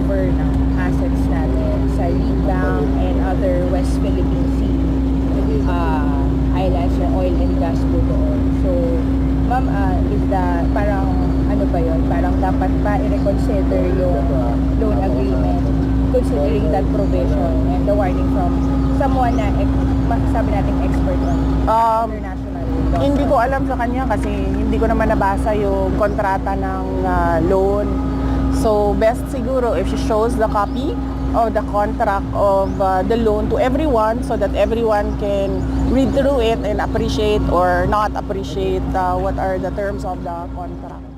turnover ng assets natin sa Lead Bank and other West Philippine Sea islands na oil and gas po doon. So, ma'am, is the parang ano ba yun? Parang dapat ba i-reconsider yung loan agreement considering that provision and the warning from someone na sabi natin expert on international law? Hindi ko alam sa kanya kasi hindi ko naman nabasa yung kontrata ng loan. So, best siguro if she shows the copy of the contract of the loan to everyone so that everyone can read through it and appreciate or not appreciate what are the terms of the contract.